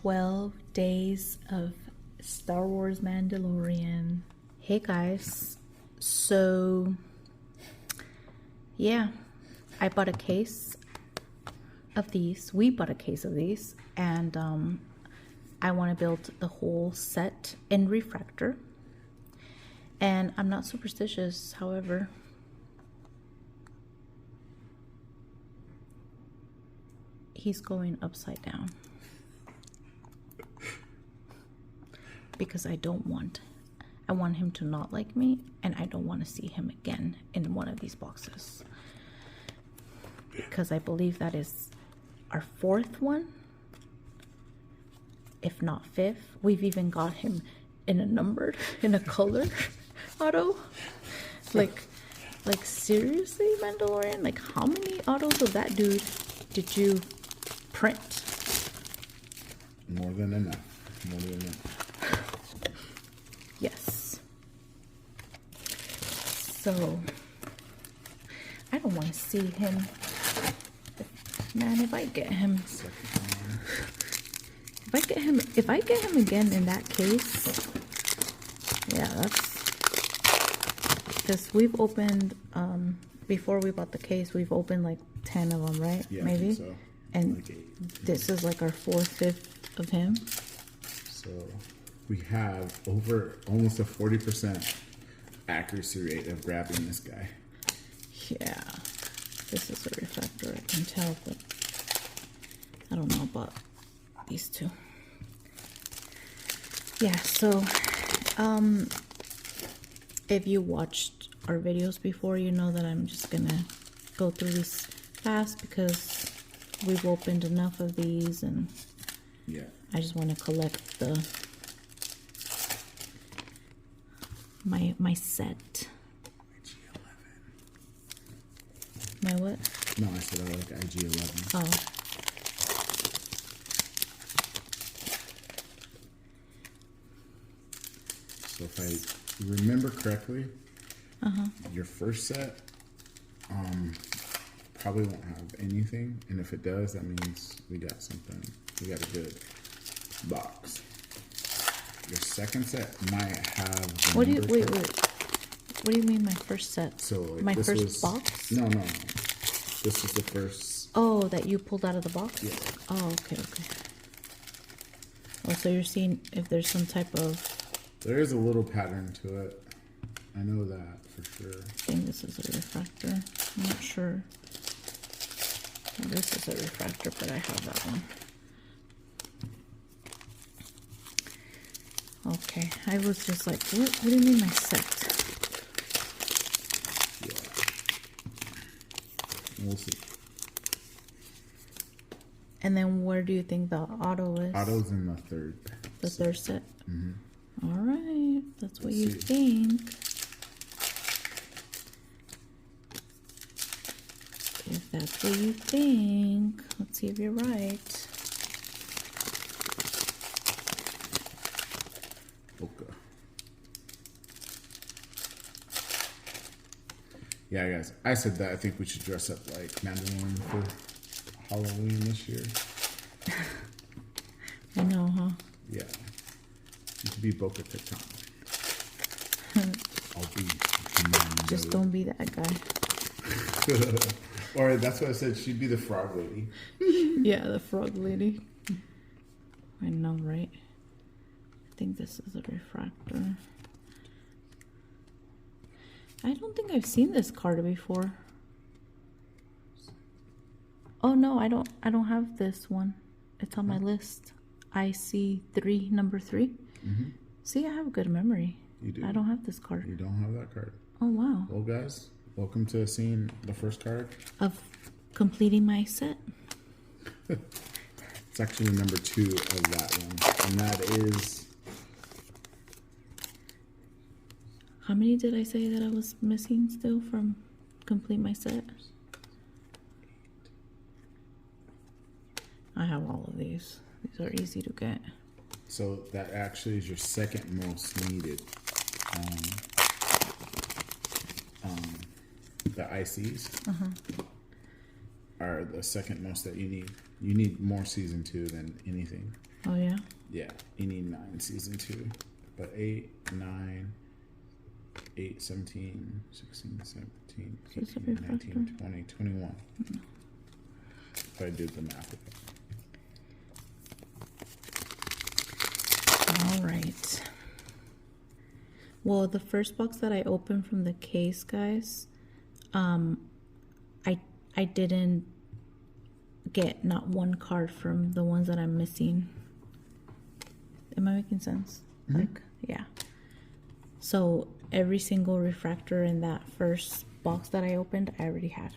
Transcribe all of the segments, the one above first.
12 days of Star Wars Mandalorian. Hey guys, so yeah, I bought a case of these. We bought a case of these, and I want to build the whole set in refractor. And I'm not superstitious, however. He's going upside down. Because I want him to not like me, and I don't want to see him again in one of these boxes. Because I believe that is our fourth one, if not fifth. We've even got him in a color auto. Like seriously, Mandalorian? Like, how many autos of that dude did you print? More than enough. Yes. So I don't want to see him. Man, if I get him again in that case, yeah, that's because we've opened before we bought the case, we've opened like 10 of them, right? Yeah, maybe. I think so. And like this is like our 4th, 5th of him. So we have over almost a 40% accuracy rate of grabbing this guy. Yeah, this is a refractor, I can tell, but I don't know about these two. Yeah, so if you watched our videos before, you know that I'm just gonna go through these fast because we've opened enough of these, and yeah, I just want to collect the my set. IG-11. My what? No, I said I like IG-11. Oh. So if I remember correctly, your first set probably won't have anything, and if it does, that means we got something. We got a good box. Your second set might have. The What do you wait? What do you mean my first set? So like my first was, box? No. This is the first. Oh, that you pulled out of the box? Yeah. Oh, okay. Oh, so you're seeing if there's some type of. There is a little pattern to it. I know that for sure. I think this is a refractor. I'm not sure. Oh, this is a refractor, but I have that one. Okay, I was just like, what do you mean my set? Yeah. We'll see. And then where do you think the auto is? Auto's in the third. The third set? Mm-hmm. All right, that's what you think. If that's what you think, let's see if you're right. Okay. Yeah, guys, I said that I think we should dress up like Mandalorian for Halloween this year. I know, huh? Yeah. You could be Boca Raton. I'll be Mando. Just don't be that guy. Or that's what I said. She'd be the frog lady. Yeah, the frog lady. I know, right? I think this is a refractor. I don't think I've seen this card before. Oh no, I don't have this one. It's on my list. IC3, number 3. Mm-hmm. See, I have a good memory. You do. I don't have this card. You don't have that card. Oh wow. Well, guys, welcome to seeing the first card of completing my set. It's actually number 2 of that one, and that is. How many did I say that I was missing still from complete my set? I have all of these. These are easy to get. So that actually is your second most needed. The ICs are the second most that you need. You need more season 2 than anything. Oh, yeah? Yeah, you need 9 season 2. But 8, 9, 8, 17, 16, 17, 18, 19, 20, 21. If I do the math. All right. Well, the first box that I opened from the case, guys, I didn't get not one card from the ones that I'm missing. Am I making sense? Mm-hmm. Like, yeah. So every single refractor in that first box that I opened, I already had.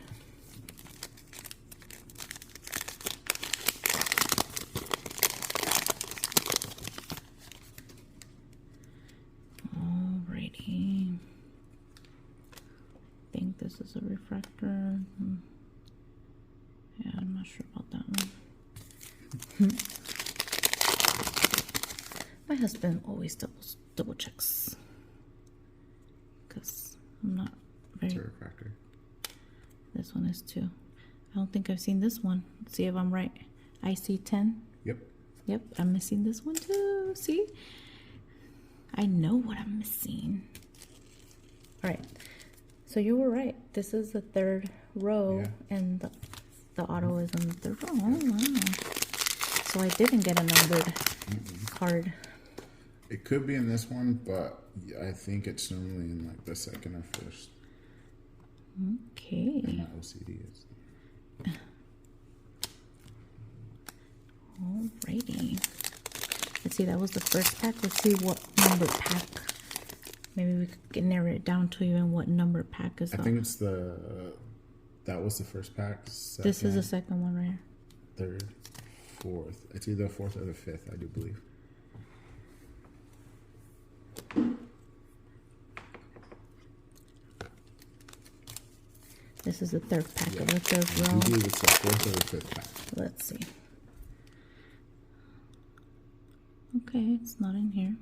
Alrighty. I think this is a refractor. Yeah, I'm not sure about that one. My husband always double checks because I'm not very. It's a refractor. This one is too. I don't think I've seen this one. Let's see if I'm right. I see 10. Yep. Yep, I'm missing this one too. See? I know what I'm missing. All right. So you were right. This is the third row, and the auto is on the third row. Oh, wow. So I didn't get a numbered card. It could be in this one, but I think it's normally in like the second or first. Okay. And my OCD is. Alrighty. Let's see, that was the first pack. Let's see what number pack. Maybe we could narrow it down to even what number pack is. I think it's that was the first pack. Second, this is the second one right here. Third, fourth. It's either the fourth or the fifth, I do believe. This is the third pack of the third I row. do believe it's the fourth or the fifth pack. Let's see. Okay, it's not in here.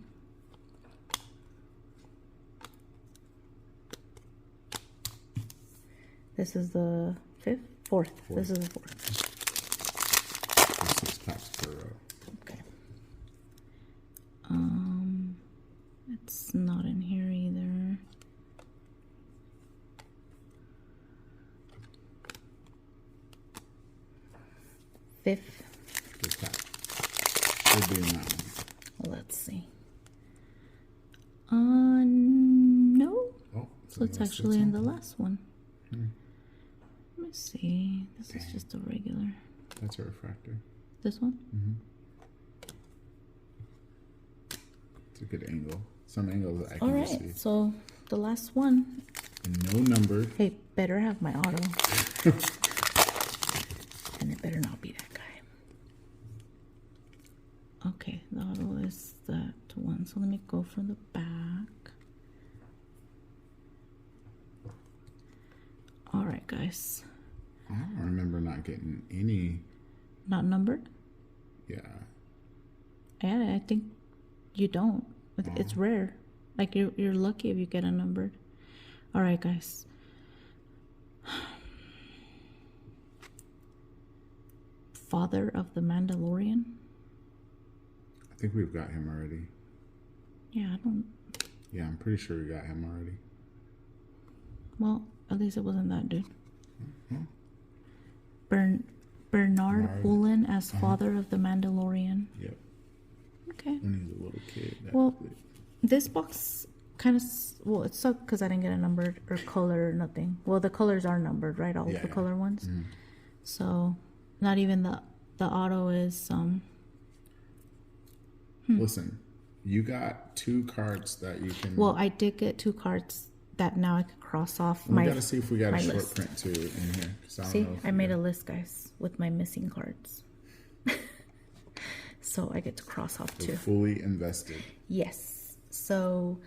This is the fourth. This is the fourth. There's 6 packs per row. Okay. It's not in here either. Fifth pack. Should be in that one. Let's see. No. Oh, So it's actually in the last one. Let me see. This is just a regular. That's a refractor. This one? It's a good angle. Some angles I All can right. see. So the last one. And no numbered. Hey, better have my auto. And it better not be that guy. Okay, the auto is that one. So let me go from the back. All right, guys. I don't remember not getting any. Not numbered? Yeah. Yeah, I think you don't. It's rare. Like you're lucky if you get a numbered. All right, guys. Father of the Mandalorian. I think we've got him already. Yeah, I don't. Yeah, I'm pretty sure we got him already. Well, at least it wasn't that dude. Bernard Woolen as father of the Mandalorian. Yep. Okay. When he's a little kid. Well, this box kind of, well, it sucked because I didn't get a numbered or color or nothing. Well, the colors are numbered, right? All of the color ones. So, not even the auto is, Listen, you got 2 cards that you can. Well, I did get 2 cards that now I could cross off we gotta see if we got a short list. print too in here. See, I made a list, guys, with my missing cards. So I get to cross off too. Fully invested. Yes. So,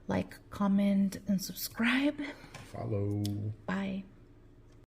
like, comment, and subscribe. Follow. Bye.